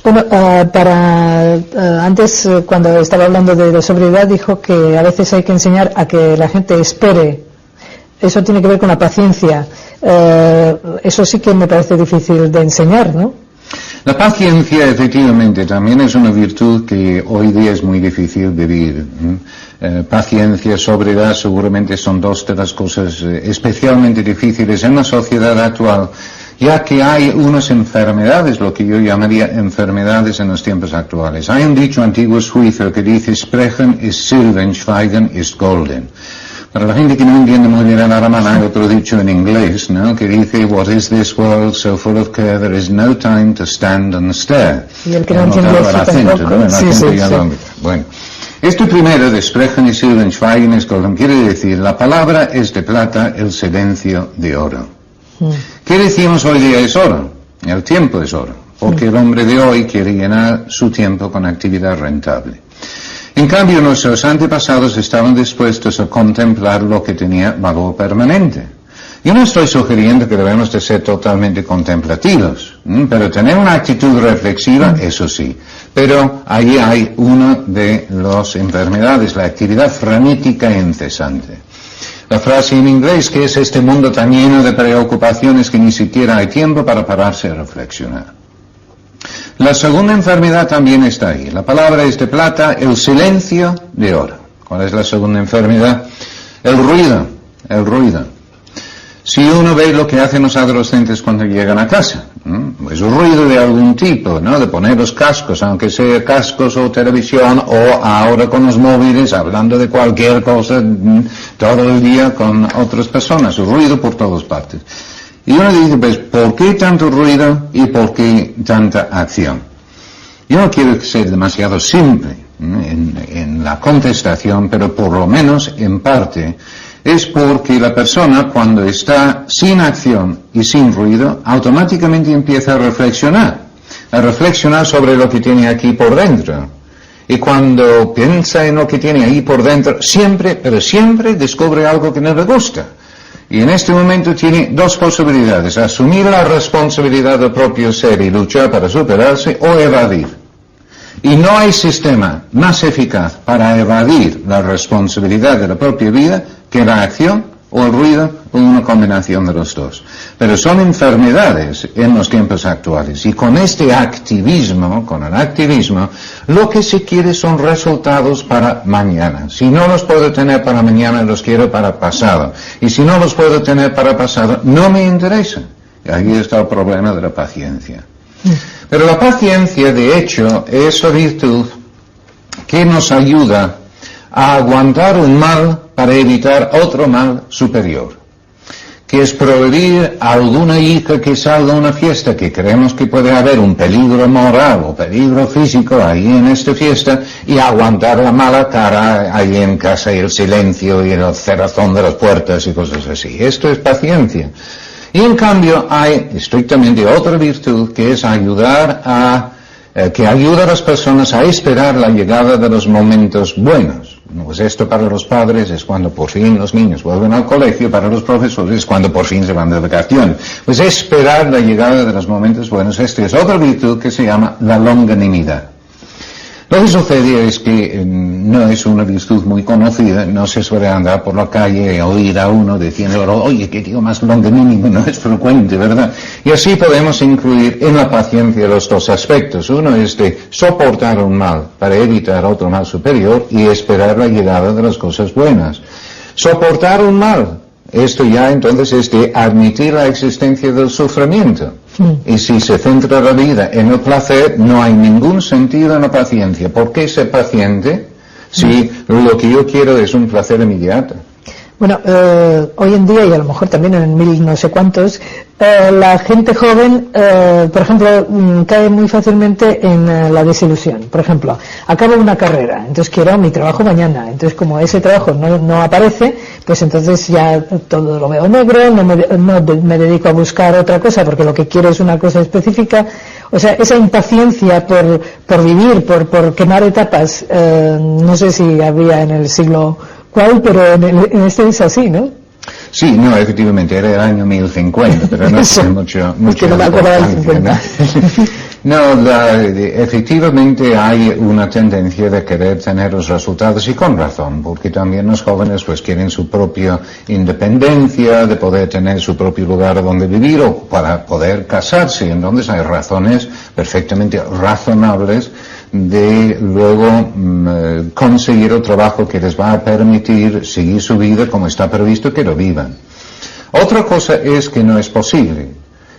Bueno, antes, cuando estaba hablando de la sobriedad, dijo que a veces hay que enseñar a que la gente espere. Eso tiene que ver con la paciencia. Eso sí que me parece difícil de enseñar, ¿no? La paciencia, efectivamente, también es una virtud que hoy día es muy difícil de vivir. Paciencia, sobriedad, seguramente son dos de las cosas especialmente difíciles en la sociedad actual, ya que hay unas enfermedades, lo que yo llamaría enfermedades en los tiempos actuales. Hay un dicho antiguo suizo que dice: Sprechen ist Silben, Schweigen ist Golden. Para la gente que no entiende muy bien el alemán, hay otro dicho en inglés, ¿no?, que dice: What is this world so full of care, there is no time to stand and stare. Y el que no entiende el acento, ¿no? El acento sí. Bueno, esto primero de Sprechen ist Silben, Schweigen ist Golden quiere decir: la palabra es de plata, el silencio de oro. ¿Qué decimos hoy día es oro? El tiempo es oro, porque el hombre de hoy quiere llenar su tiempo con actividad rentable. En cambio, nuestros antepasados estaban dispuestos a contemplar lo que tenía valor permanente. Yo no estoy sugiriendo que debemos de ser totalmente contemplativos, pero tener una actitud reflexiva, eso sí. Pero ahí hay una de las enfermedades, la actividad frenética e incesante. La frase en inglés, que es: este mundo tan lleno de preocupaciones que ni siquiera hay tiempo para pararse a reflexionar. La segunda enfermedad también está ahí. La palabra es de plata, el silencio de oro. ¿Cuál es la segunda enfermedad? El ruido. Si uno ve lo que hacen los adolescentes cuando llegan a casa, pues ruido de algún tipo, ¿no?, de poner los cascos, aunque sea cascos o televisión, o ahora con los móviles, hablando de cualquier cosa, todo el día con otras personas, ruido por todas partes. Y uno dice: pues, ¿por qué tanto ruido y por qué tanta acción? Yo no quiero ser demasiado simple en la contestación, pero por lo menos en parte es porque la persona, cuando está sin acción y sin ruido, automáticamente empieza a reflexionar sobre lo que tiene aquí por dentro. Y cuando piensa en lo que tiene ahí por dentro, siempre descubre algo que no le gusta. Y en este momento tiene dos posibilidades: asumir la responsabilidad del propio ser y luchar para superarse, o evadir. Y no hay sistema más eficaz para evadir la responsabilidad de la propia vida que la acción o el ruido, o una combinación de los dos. Pero son enfermedades en los tiempos actuales, y con este activismo, con el activismo, lo que se quiere son resultados para mañana. Si no los puedo tener para mañana, los quiero para pasado. Y si no los puedo tener para pasado, no me interesa. Y ahí está el problema de la paciencia. Pero la paciencia, de hecho, es la virtud que nos ayuda a aguantar un mal para evitar otro mal superior, que es prohibir a alguna hija que salga a una fiesta que creemos que puede haber un peligro moral o peligro físico ahí en esta fiesta, y aguantar la mala cara ahí en casa, y el silencio y el cerrazón de las puertas y cosas así. Esto es paciencia. Y en cambio hay estrictamente otra virtud, que es que ayuda a las personas a esperar la llegada de los momentos buenos. Pues esto para los padres es cuando por fin los niños vuelven al colegio, para los profesores es cuando por fin se van de vacaciones. Pues esperar la llegada de los momentos buenos, esta es otra virtud que se llama la longanimidad. Lo que sucede es que no es una virtud muy conocida, no se suele andar por la calle y oír a uno diciendo: oye, qué tío más longanínimo, no es frecuente, ¿verdad? Y así podemos incluir en la paciencia los dos aspectos. Uno es de soportar un mal para evitar otro mal superior, y esperar la llegada de las cosas buenas. Soportar un mal, esto ya entonces es de admitir la existencia del sufrimiento. Y si se centra la vida en el placer, no hay ningún sentido en la paciencia. ¿Por qué ser paciente si lo que yo quiero es un placer inmediato? Bueno, hoy en día, y a lo mejor también en 1000 no sé cuántos, la gente joven, por ejemplo, cae muy fácilmente en la desilusión. Por ejemplo, acabo una carrera, entonces quiero mi trabajo mañana. Entonces, como ese trabajo no aparece, pues entonces ya todo lo veo negro, no me dedico a buscar otra cosa, porque lo que quiero es una cosa específica. O sea, esa impaciencia por vivir, por quemar etapas, no sé si había en el siglo ¿cuál? Pero en este es así, ¿no? Sí, no, efectivamente, era el año 1050, pero no sé mucho que no me acuerdo del 50. Efectivamente hay una tendencia de querer tener los resultados y con razón, porque también los jóvenes pues quieren su propia independencia, de poder tener su propio lugar donde vivir o para poder casarse. Entonces hay razones perfectamente razonables de luego conseguir el trabajo que les va a permitir seguir su vida como está previsto que lo vivan. Otra cosa es que no es posible.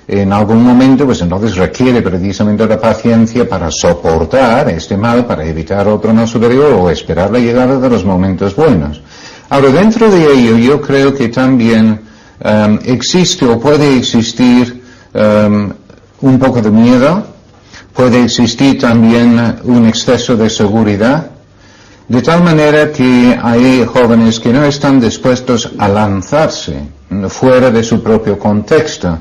En algún momento, pues entonces requiere precisamente la paciencia para soportar este mal, para evitar otro mal superior o esperar la llegada de los momentos buenos. Ahora, dentro de ello, yo creo que también existe o puede existir un poco de miedo, puede existir también un exceso de seguridad, de tal manera que hay jóvenes que no están dispuestos a lanzarse fuera de su propio contexto.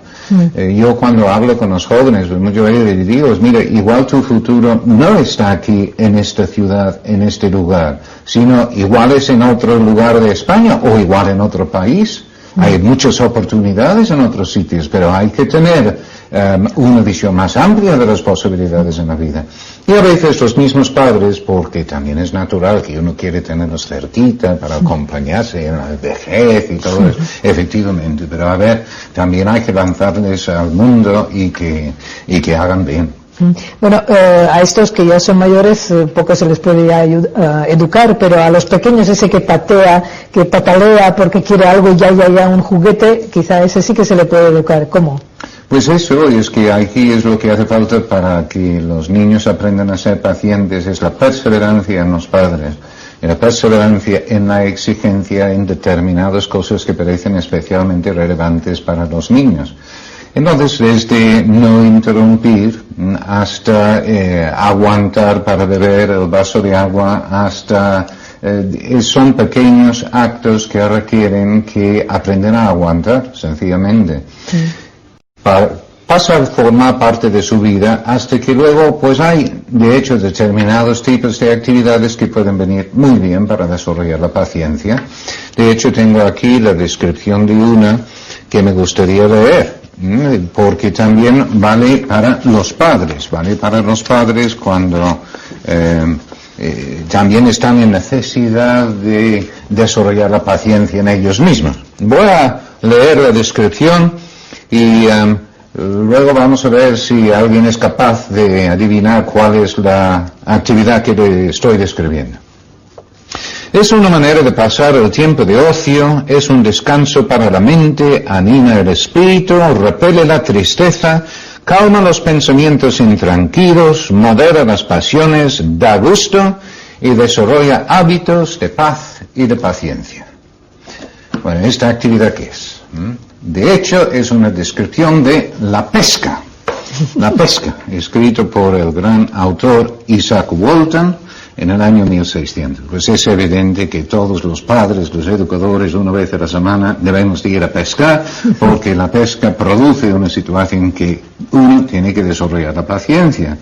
Yo cuando hablo con los jóvenes, pues muchas veces les digo, mira, igual tu futuro no está aquí en esta ciudad, en este lugar, sino igual es en otro lugar de España o igual en otro país. Hay muchas oportunidades en otros sitios, pero hay que tener una visión más amplia de las posibilidades en la vida. Y a veces los mismos padres, porque también es natural que uno quiere tenerlos cerquita para acompañarse en la vejez y todo eso, efectivamente, pero a ver, también hay que lanzarles al mundo y que hagan bien. Bueno, a estos que ya son mayores poco se les puede educar, pero a los pequeños, ese que patea, que patalea porque quiere algo ya un juguete, quizá ese sí que se le puede educar. ¿Cómo? Pues eso, es que aquí es lo que hace falta para que los niños aprendan a ser pacientes, es la perseverancia en los padres, y la perseverancia en la exigencia en determinadas cosas que parecen especialmente relevantes para los niños. Entonces, desde no interrumpir hasta aguantar para beber el vaso de agua, hasta son pequeños actos que requieren que aprendan a aguantar, sencillamente. Pasa a formar parte de su vida hasta que luego pues hay de hecho determinados tipos de actividades que pueden venir muy bien para desarrollar la paciencia. De hecho tengo aquí la descripción de una que me gustaría leer, porque también vale para los padres cuando también están en necesidad de desarrollar la paciencia en ellos mismos. Voy a leer la descripción y luego vamos a ver si alguien es capaz de adivinar cuál es la actividad que le estoy describiendo. Es una manera de pasar el tiempo de ocio, es un descanso para la mente, anima el espíritu, repele la tristeza, calma los pensamientos intranquilos, modera las pasiones, da gusto y desarrolla hábitos de paz y de paciencia. Bueno, ¿esta actividad qué es? De hecho, es una descripción de la pesca. La pesca, escrito por el gran autor Isaac Walton en el año 1600. Pues es evidente que todos los padres, los educadores, una vez a la semana debemos de ir a pescar, porque la pesca produce una situación en que uno tiene que desarrollar la paciencia.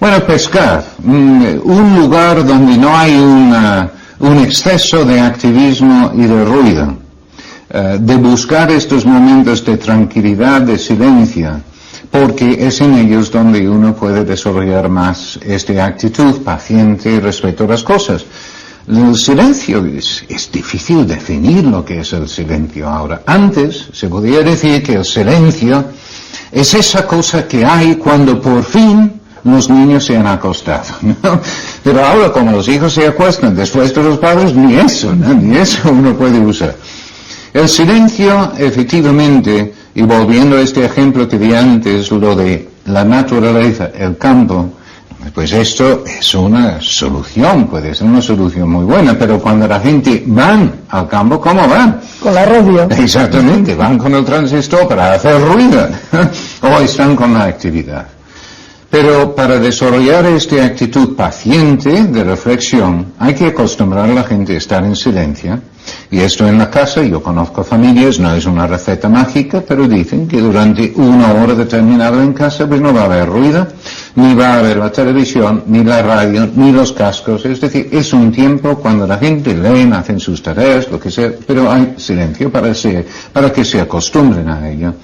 Bueno, pescar, un lugar donde no hay un exceso de activismo y de ruido, de buscar estos momentos de tranquilidad, de silencio, porque es en ellos donde uno puede desarrollar más esta actitud paciente respecto a las cosas. El silencio es difícil definir lo que es el silencio ahora. Antes se podía decir que el silencio es esa cosa que hay cuando por fin los niños se han acostado, ¿no? Pero ahora como los hijos se acuestan después de los padres, ni eso, ¿no? Ni eso uno puede usar. El silencio, efectivamente, y volviendo a este ejemplo que di antes, lo de la naturaleza, el campo, pues esto es una solución, puede ser una solución muy buena, pero cuando la gente van al campo, ¿cómo van? Con la radio. Exactamente, van con el transistor para hacer ruido, o están con la actividad. Pero para desarrollar esta actitud paciente de reflexión, hay que acostumbrar a la gente a estar en silencio. Y esto en la casa, yo conozco familias, no es una receta mágica, pero dicen que durante una hora determinada en casa pues no va a haber ruido, ni va a haber la televisión, ni la radio, ni los cascos. Es decir, es un tiempo cuando la gente leen, hacen sus tareas, lo que sea, pero hay silencio para que se acostumbren a ello.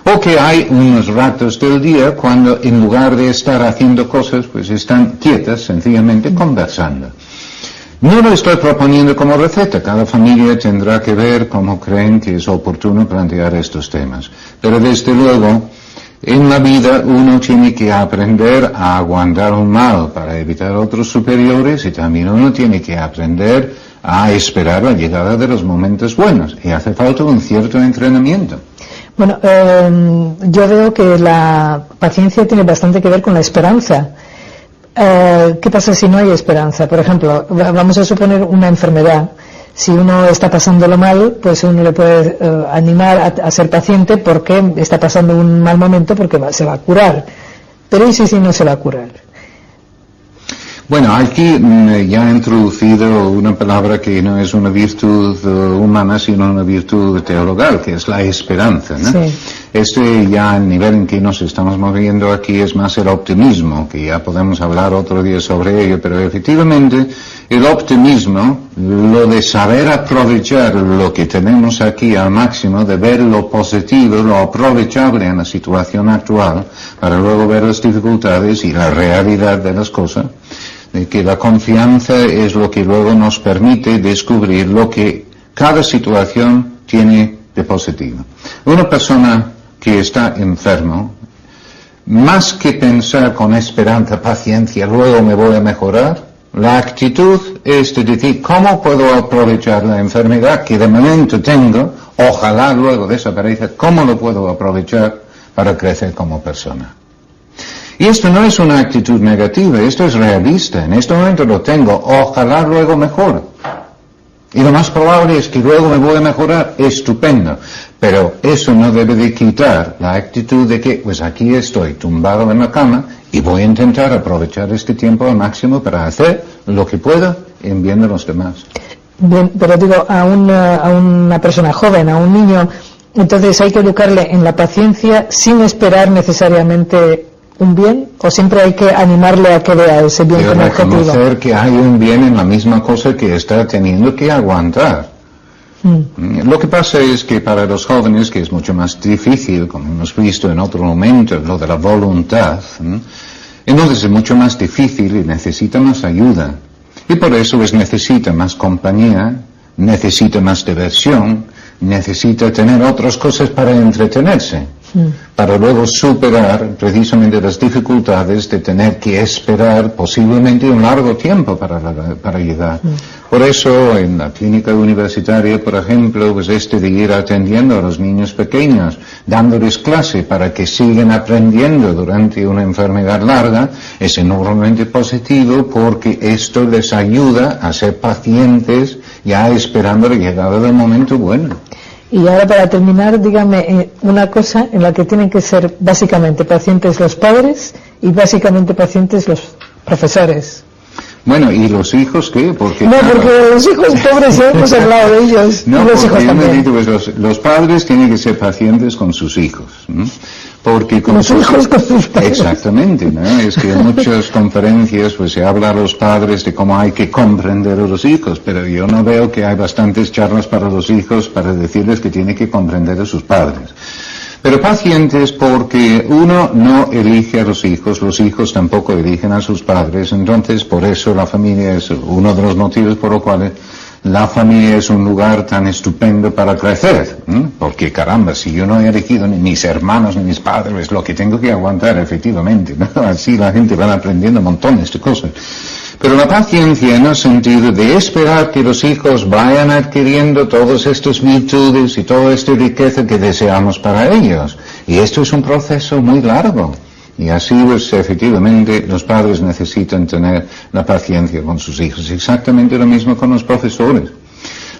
O que hay unos ratos del día cuando en lugar de estar haciendo cosas, pues están quietas, sencillamente conversando. No lo estoy proponiendo como receta, cada familia tendrá que ver cómo creen que es oportuno plantear estos temas. Pero desde luego, en la vida uno tiene que aprender a aguantar un mal para evitar otros superiores y también uno tiene que aprender a esperar la llegada de los momentos buenos y hace falta un cierto entrenamiento. Bueno, yo veo que la paciencia tiene bastante que ver con la esperanza. ¿Qué pasa si no hay esperanza? Por ejemplo, vamos a suponer una enfermedad. Si uno está pasándolo mal, pues uno le puede animar a ser paciente porque está pasando un mal momento porque se va a curar. Pero ¿y si no se va a curar? Bueno, aquí ya he introducido una palabra que no es una virtud humana, sino una virtud teologal, que es la esperanza, ¿no? Sí. Ya el nivel en que nos estamos moviendo aquí es más el optimismo, que ya podemos hablar otro día sobre ello, pero efectivamente el optimismo, lo de saber aprovechar lo que tenemos aquí al máximo, de ver lo positivo, lo aprovechable en la situación actual, para luego ver las dificultades y la realidad de las cosas, de que la confianza es lo que luego nos permite descubrir lo que cada situación tiene de positivo. Una persona que está enfermo, más que pensar con esperanza, paciencia, luego me voy a mejorar, la actitud es de decir, ¿cómo puedo aprovechar la enfermedad que de momento tengo? Ojalá luego desaparezca, ¿cómo lo puedo aprovechar para crecer como persona? Y esto no es una actitud negativa, esto es realista. En este momento lo tengo, ojalá luego mejore. Y lo más probable es que luego me voy a mejorar, estupendo. Pero eso no debe de quitar la actitud de que, pues aquí estoy tumbado en la cama y voy a intentar aprovechar este tiempo al máximo para hacer lo que pueda en bien de los demás. Bien, pero digo, a una persona joven, a un niño, entonces hay que educarle en la paciencia sin esperar necesariamente un bien, o siempre hay que animarle a que vea ese bien como objetivo. Reconocer que hay un bien en la misma cosa que está teniendo que aguantar. Lo que pasa es que para los jóvenes, que es mucho más difícil, como hemos visto en otro momento, lo de la voluntad, entonces es mucho más difícil y necesita más ayuda. Y por eso necesita más compañía, necesita más diversión, necesita tener otras cosas para entretenerse, para luego superar precisamente las dificultades de tener que esperar posiblemente un largo tiempo para llegar. Por eso en la clínica universitaria, por ejemplo, pues de ir atendiendo a los niños pequeños, dándoles clase para que sigan aprendiendo durante una enfermedad larga, es enormemente positivo porque esto les ayuda a ser pacientes ya esperando la llegada del momento bueno. Y ahora para terminar, dígame una cosa en la que tienen que ser básicamente pacientes los padres y básicamente pacientes los profesores. Bueno, ¿y los hijos qué? Porque los hijos pobres ya hemos hablado de ellos. No, los hijos también. Pues los padres tienen que ser pacientes con sus hijos, ¿no? Porque con los hijos con sus padres. Exactamente, ¿no? Es que en muchas conferencias pues se habla a los padres de cómo hay que comprender a los hijos, pero yo no veo que hay bastantes charlas para los hijos para decirles que tienen que comprender a sus padres. Pero pacientes porque uno no elige a los hijos tampoco eligen a sus padres, entonces por eso la familia es uno de los motivos por los cuales la familia es un lugar tan estupendo para crecer, porque caramba, si yo no he elegido ni mis hermanos ni mis padres, lo que tengo que aguantar efectivamente, ¿no? Así la gente va aprendiendo montones de cosas. Pero la paciencia en el sentido de esperar que los hijos vayan adquiriendo todas estas virtudes y toda esta riqueza que deseamos para ellos. Y esto es un proceso muy largo. Y así pues efectivamente los padres necesitan tener la paciencia con sus hijos. Exactamente lo mismo con los profesores.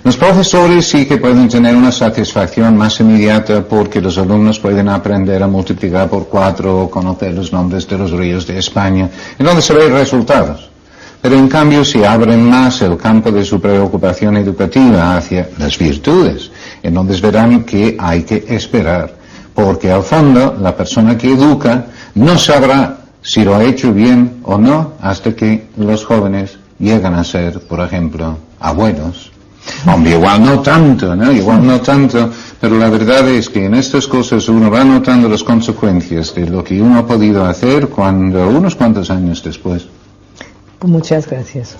Los profesores sí que pueden tener una satisfacción más inmediata porque los alumnos pueden aprender a multiplicar por 4 o conocer los nombres de los ríos de España, en donde se ven resultados. Pero en cambio si abren más el campo de su preocupación educativa hacia las virtudes, entonces verán que hay que esperar, porque al fondo la persona que educa no sabrá si lo ha hecho bien o no hasta que los jóvenes llegan a ser, por ejemplo, abuelos, Hombre, igual no tanto, ¿no? Igual no tanto, pero la verdad es que en estas cosas uno va notando las consecuencias de lo que uno ha podido hacer unos cuantos años después. Muchas gracias.